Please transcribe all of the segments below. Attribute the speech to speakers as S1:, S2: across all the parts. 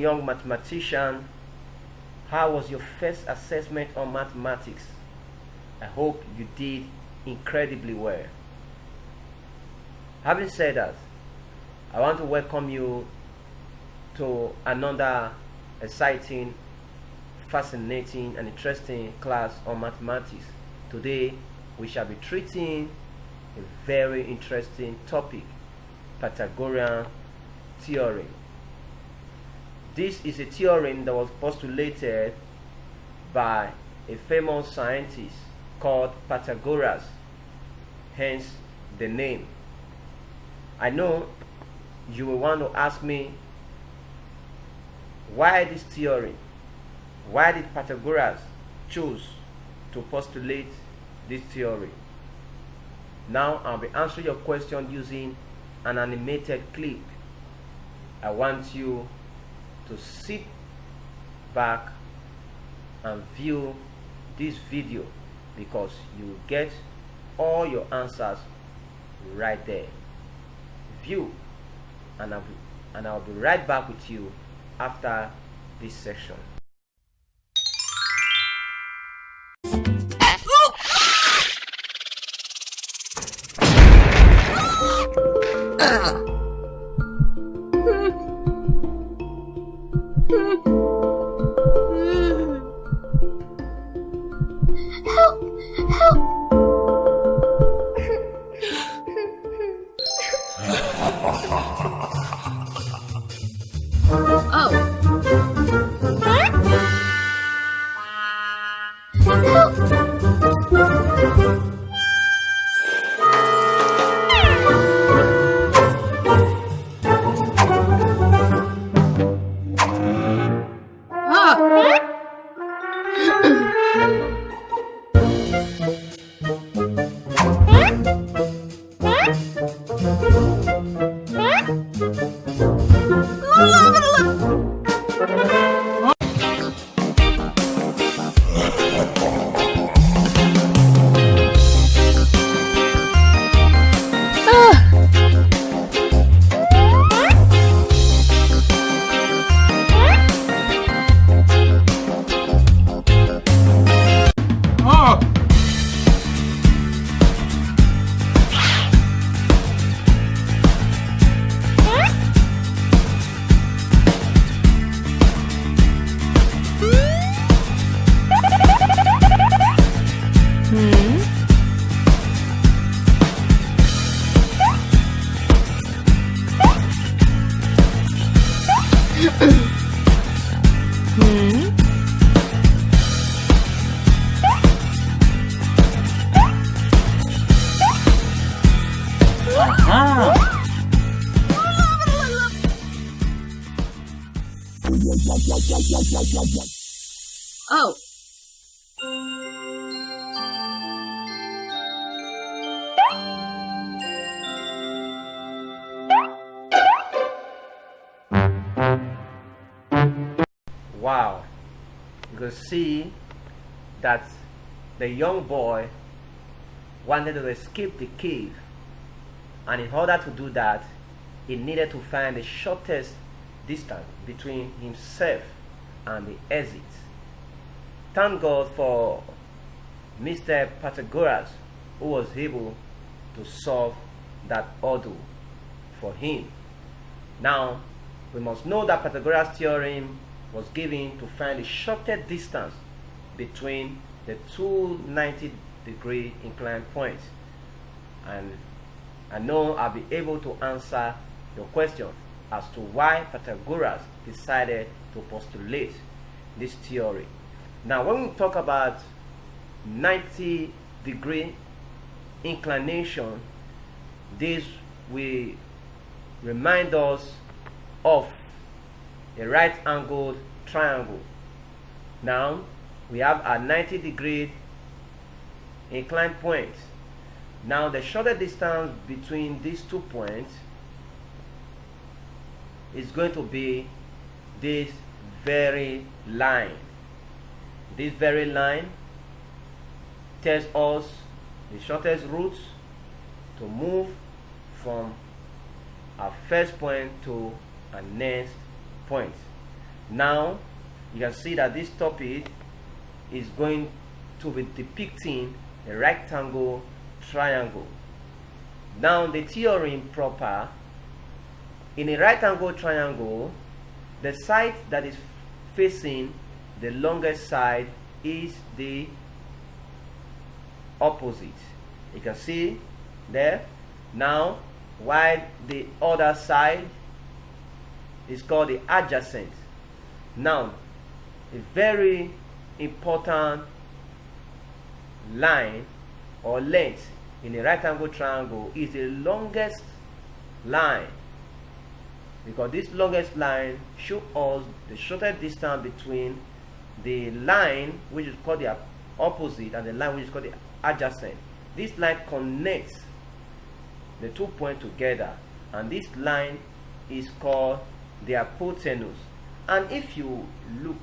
S1: young mathematician, how was your first assessment on mathematics? I hope you did incredibly well. Having said that, I want to welcome you to another exciting, fascinating and interesting class on mathematics. Today we shall be treating a very interesting topic, Pythagoras Theorem. This is a theorem that was postulated by a famous scientist called Pythagoras, hence the name. I know you will want to ask me, why this theorem? Why did Pythagoras choose to postulate this theory? Now I'll be answering your question using an animated clip. I want you to sit back and view this video because you will get all your answers right there. View, and I'll be right back with you after this section.
S2: Oh.
S1: Wow. You can see that the young boy wanted to escape the cave, and in order to do that, he needed to find the shortest distance between himself and the exit. Thank God for Mr. Pythagoras, who was able to solve that hurdle for him. Now, we must know that Pythagoras theorem was given to find the shortest distance between the two 90-degree inclined points. And I know I'll be able to answer your question as to why Pythagoras decided to postulate this theory. Now, when we talk about 90-degree inclination, this will remind us of a right-angled triangle. Now, we have a 90-degree inclined point. Now, the shortest distance between these 2 points is going to be this very line. This very line tells us the shortest route to move from our first point to our next point. Now you can see that this topic is going to be depicting a rectangle triangle. Now the theorem proper: in a right angle triangle, the side that is facing the longest side is the opposite. You can see there. Now while the other side is called the adjacent. Now a very important line or length in a right angle triangle is the longest line, because this longest line shows us the shortest distance between the line which is called the opposite and the line which is called the adjacent. This line connects the 2 points together, and this line is called the hypotenuse. And if you look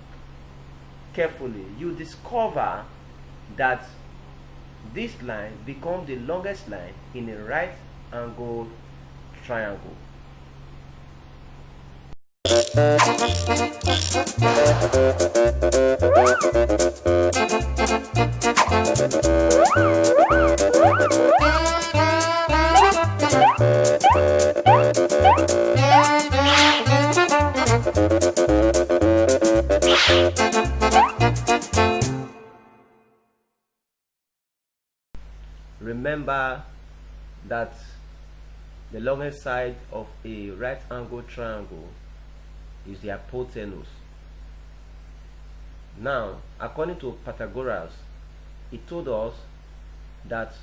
S1: carefully, you discover that this line becomes the longest line in a right angle triangle. Remember that the longest side of a right angle triangle is the hypotenuse. Now, according to Pythagoras, he told us that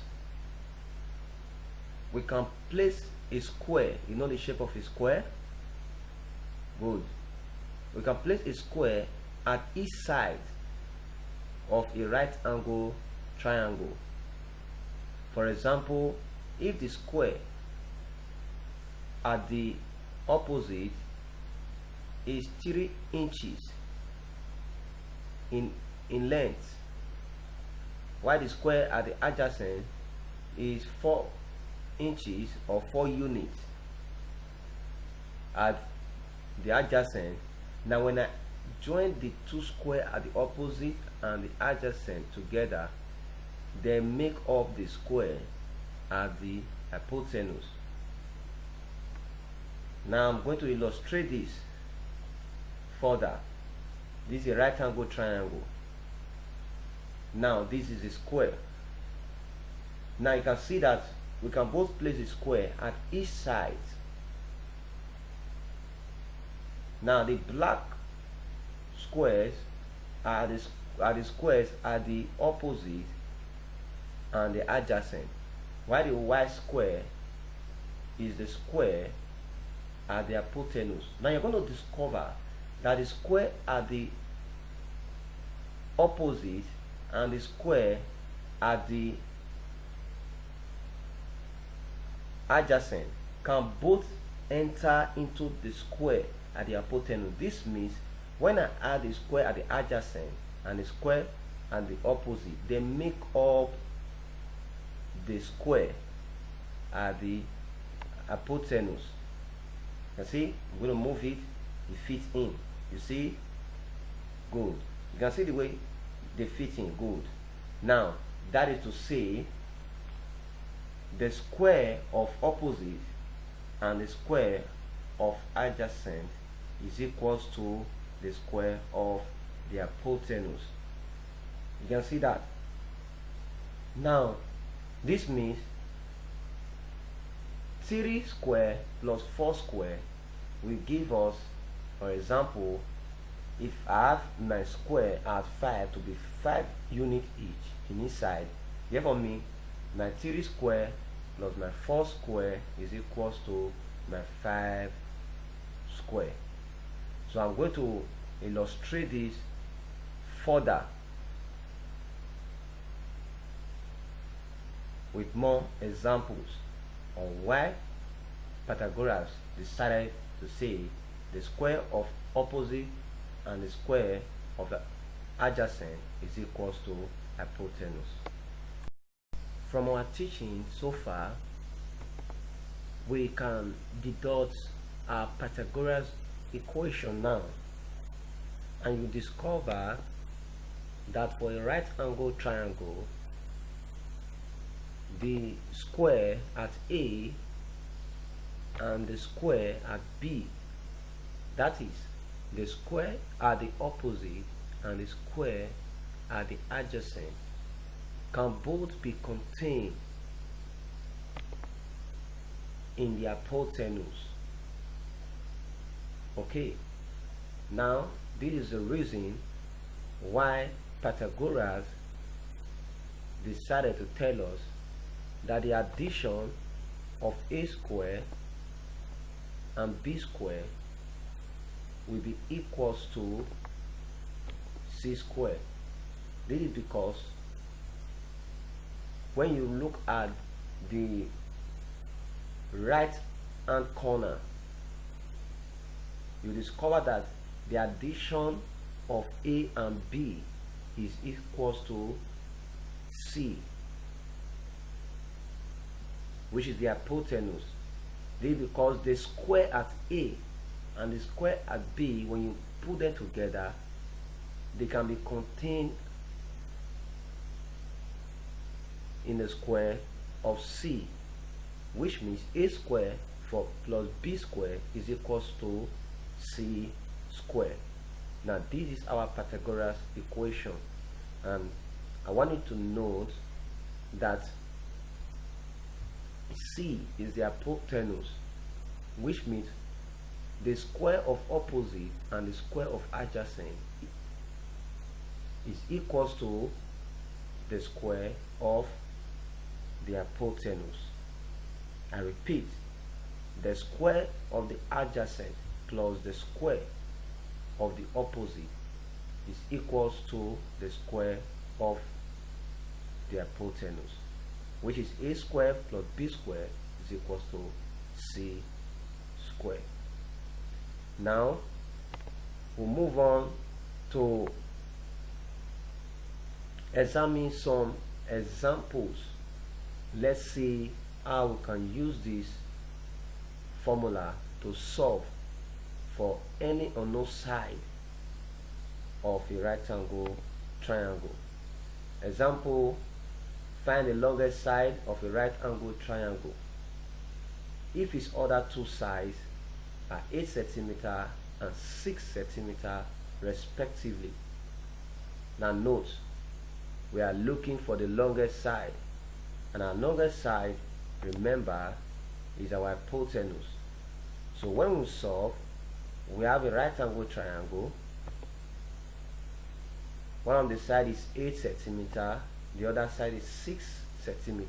S1: we can place a square. You know the shape of a square? Good. We can place a square at each side of a right angle triangle. For example, if the square at the opposite is 3 inches in length, while the square at the adjacent is 4 inches or 4 units at the adjacent. Now when I join the two squares at the opposite and the adjacent together, they make up the square at the hypotenuse. Now I'm going to illustrate this further. This is a right angle triangle. Now this is a square. Now you can see that we can both place a square at each side. Now the black squares are the squares at the opposite and the adjacent, while the white square is the square at the hypotenuse. Now you're going to discover that the square at the opposite and the square at the adjacent can both enter into the square at the hypotenuse. This means when I add the square at the adjacent and the square at the opposite, they make up the square at the hypotenuse. You see, I'm going to move it, it fits in. You see? Good. You can see the way they fit in. Good. Now, that is to say, the square of opposite and the square of adjacent is equals to the square of the hypotenuse. You can see that. Now, this means 3 square plus 4 square will give us, for example, if I have my square at 5 to be 5 units each in each side, therefore me, my 3 square plus my 4 square is equals to my 5 square. So I'm going to illustrate this further with more examples on why Pythagoras decided to say the square of opposite and the square of the adjacent is equals to hypotenuse. From our teaching so far, we can deduce our Pythagoras equation now. and you discover that for a right angle triangle, the square at A and the square at B, that is, the square at the opposite and the square at the adjacent, can both be contained in the hypotenuse. Okay, now this is the reason why Pythagoras decided to tell us that the addition of a square and b square will be equals to c square. This is because when you look at the right hand corner, you discover that the addition of a and b is equals to c, which is the hypotenuse. This is because the square at A and the square at B, when you put them together, they can be contained in the square of C, which means A square plus B square is equals to C square. Now this is our Pythagoras equation, and I want you to note that C is the hypotenuse, which means the square of opposite and the square of adjacent is equals to the square of the hypotenuse. I repeat, the square of the adjacent plus the square of the opposite is equals to the square of the hypotenuse, which is a square plus b square is equals to c square. Now we'll move on to examine some examples. Let's see how we can use this formula to solve for any unknown side of a right angle triangle. Example: find the longest side of a right angle triangle if its other two sides are 8 cm and 6 cm respectively. Now note, we are looking for the longest side, and our longest side, remember, is our hypotenuse. So when we solve, we have a right angle triangle. One of the side is 8 cm, the other side is 6 cm,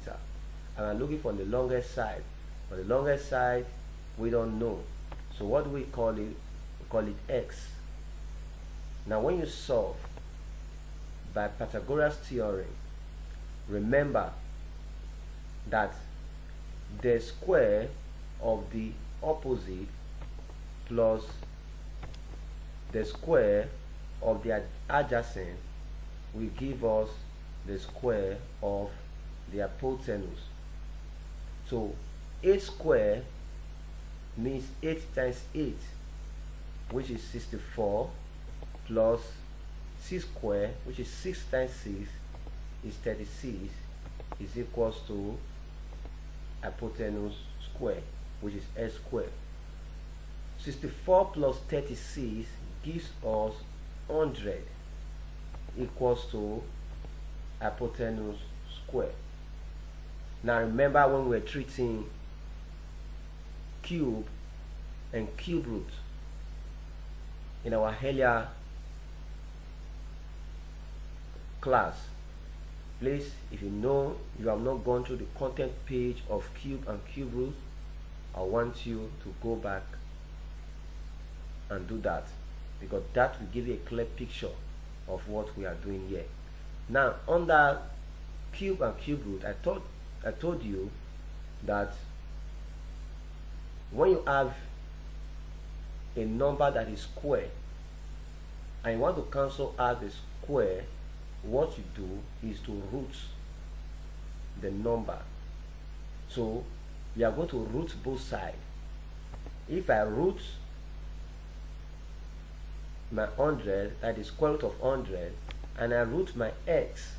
S1: and I'm looking for the longest side. For the longest side, we don't know. So what do we call it? We call it x. Now when you solve by Pythagoras Theorem, remember that the square of the opposite plus the square of the adjacent will give us the square of the hypotenuse. So 8 square means 8 times 8, which is 64, plus c square, which is 6 times 6 is 36, is equals to hypotenuse square, which is s square. 64 plus 36 gives us 100, equals to hypotenuse square. Now remember when we were treating cube and cube root in our earlier class. Please, if you know you have not gone through the content page of cube and cube root, I want you to go back and do that, because that will give you a clear picture of what we are doing here. Now under cube and cube root, I told you that when you have a number that is square and you want to cancel out the square, what you do is to root the number. So you are going to root both sides. If I root my 100, that is square root of 100, and I root my x.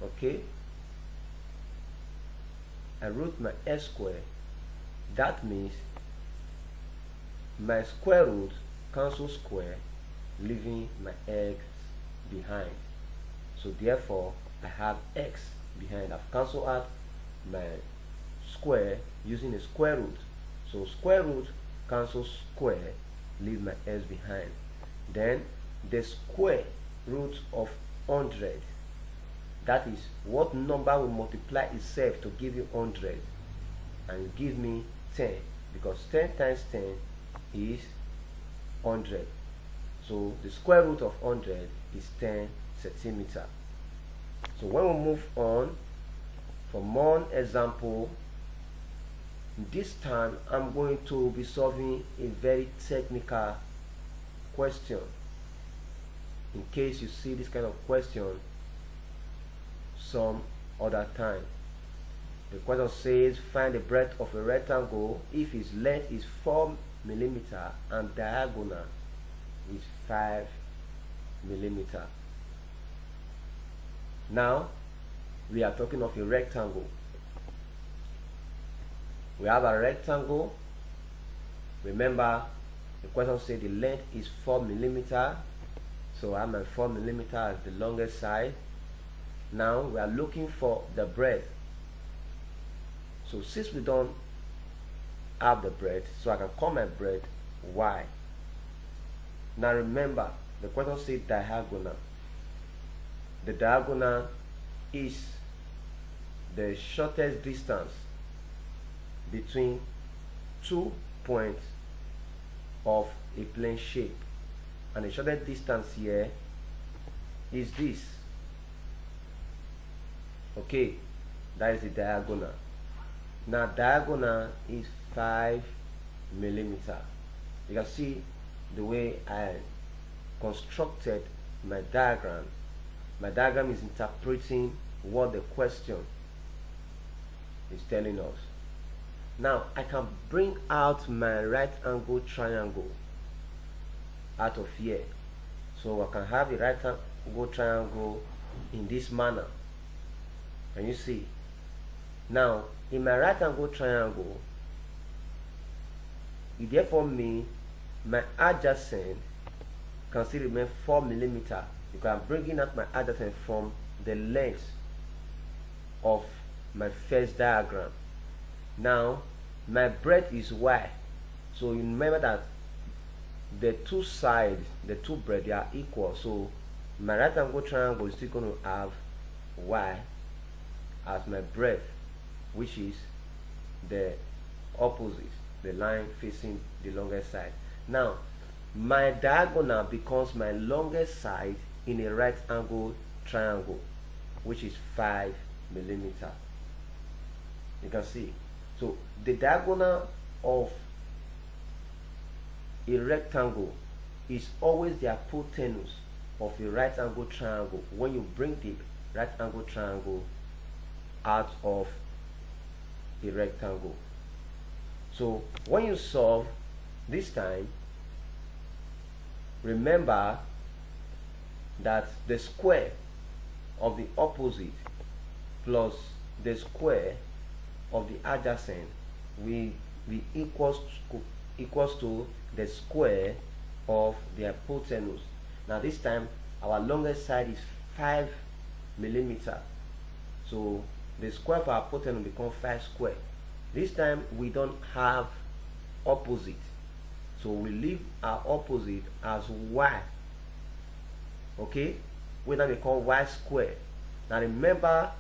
S1: Okay, I root my x square. That means my square root cancels square, leaving my x behind. So therefore I have x behind. I've cancelled out my square using a square root. So square root cancels square, leave my x behind. Then the square root of 100, that is what number will multiply itself to give you 100, and give me 10, because 10 times 10 is 100. So the square root of 100 is 10 centimeter. So when we move on for more example, this time I'm going to be solving a very technical question. In case you see this kind of question some other time. The question says find the breadth of a rectangle if its length is 4 millimeter and diagonal is 5 millimeter. Now we are talking of a rectangle. We have a rectangle. Remember, the question said the length is 4 millimeter. So I have my 4 millimeter as the longest side. Now we are looking for the breadth. So since we don't have the breadth, so I can call my breadth y. Now remember, the question said diagonal. The diagonal is the shortest distance between 2 points of a plane shape, and the shortest distance here is this. Okay, that is the diagonal. Now diagonal is 5 millimeter. You can see the way I constructed my diagram. My diagram is interpreting what the question is telling us. Now I can bring out my right angle triangle out of here. So I can have a right angle triangle in this manner. Can you see? Now in my right angle triangle, it therefore means my adjacent can still remain 4 millimeter, because I'm bringing out my adjacent from the length of my first diagram. Now my breadth is y. So you remember that the two sides, the two breadth, they are equal. So my right angle triangle is still going to have y as my breadth, which is the opposite, the line facing the longest side. Now my diagonal becomes my longest side in a right angle triangle, which is 5 millimeter. You can see. So the diagonal of a rectangle is always the hypotenuse of a right angle triangle when you bring the right angle triangle out of a rectangle. So when you solve this time, remember that the square of the opposite plus the square of the adjacent will be equals to the square of the hypotenuse. Now this time our longest side is 5 millimeter. So the square of our hypotenuse becomes 5 square. This time we don't have opposite, so we leave our opposite as y. Okay, we now become y square. Now remember,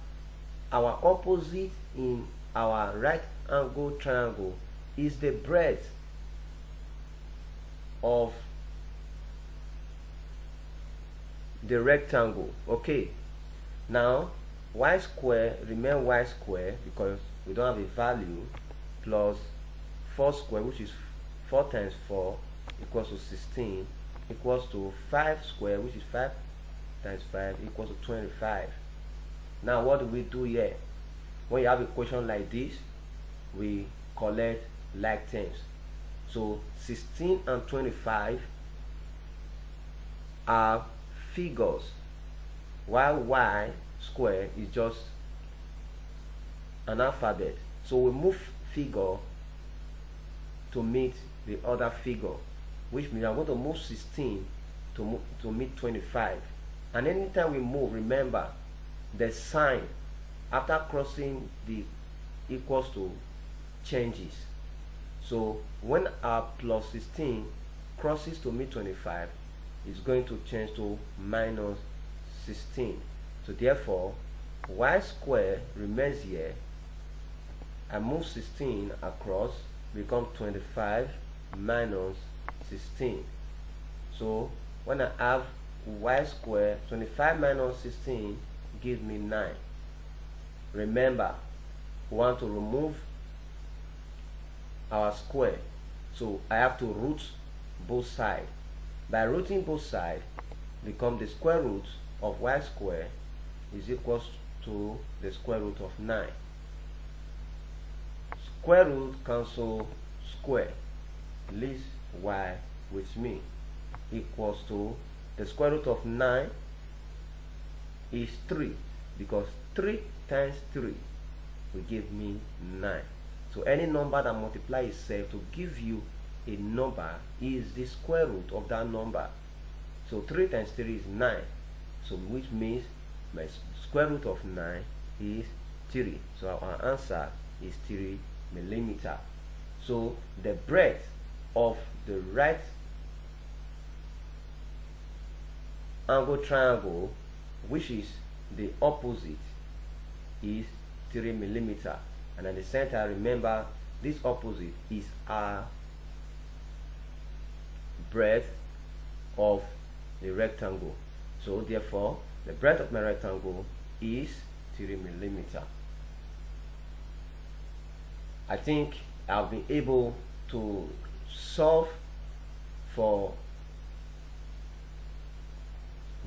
S1: our opposite in our right angle triangle is the breadth of the rectangle. Okay, now y square remain y square because we don't have a value, plus 4 square, which is 4 times 4 equals to 16, equals to 5 square, which is 5 times 5 equals to 25. Now what do we do here? When you have a question like this, we collect like terms. So 16 and 25 are figures, while y square is just an alphabet. So we move figure to meet the other figure, which means I'm going to move 16 to meet 25. And anytime we move, remember the sign after crossing the equals to changes. So when our plus 16 crosses to meet 25, it's going to change to minus 16. So therefore y square remains here. I move 16 across, become 25 minus 16. So when I have y square, 25 minus 16 gives me 9. Remember, we want to remove our square, so I have to root both sides. By rooting both sides, become the square root of y square is equals to the square root of 9. Square root cancel square, leaves y with me, equals to the square root of 9 is 3, because 3 times 3 will give me 9. So any number that multiplies itself to give you a number is the square root of that number. So 3 times 3 is 9. So which means my square root of 9 is 3. So our answer is 3 millimeter. So the breadth of the right angle triangle, which is the opposite, is 3 millimeter. And at the center, remember, this opposite is our breadth of the rectangle. So therefore the breadth of my rectangle is 3 millimeter. I think I've been able to solve for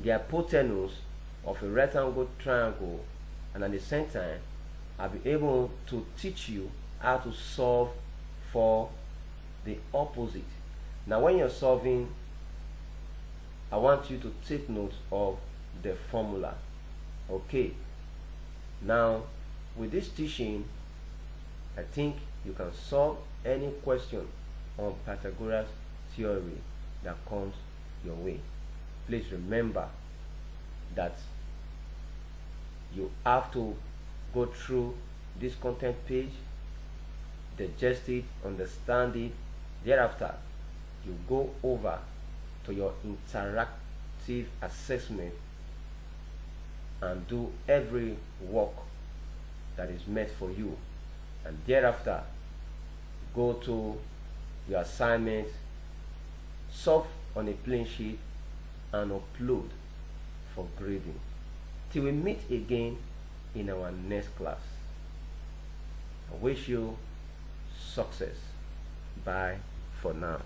S1: the hypotenuse of a rectangle triangle, and at the same time I'll be able to teach you how to solve for the opposite. Now when you're solving, I want you to take note of the formula. Okay, now with this teaching, I think you can solve any question on Pythagoras theory that comes your way. Please remember that you have to go through this content page, digest it, understand it. Thereafter, you go over to your interactive assessment and do every work that is meant for you. And thereafter, go to your assignment, solve on a plain sheet, and upload for grading. Till we meet again in our next class, I wish you success. Bye for now.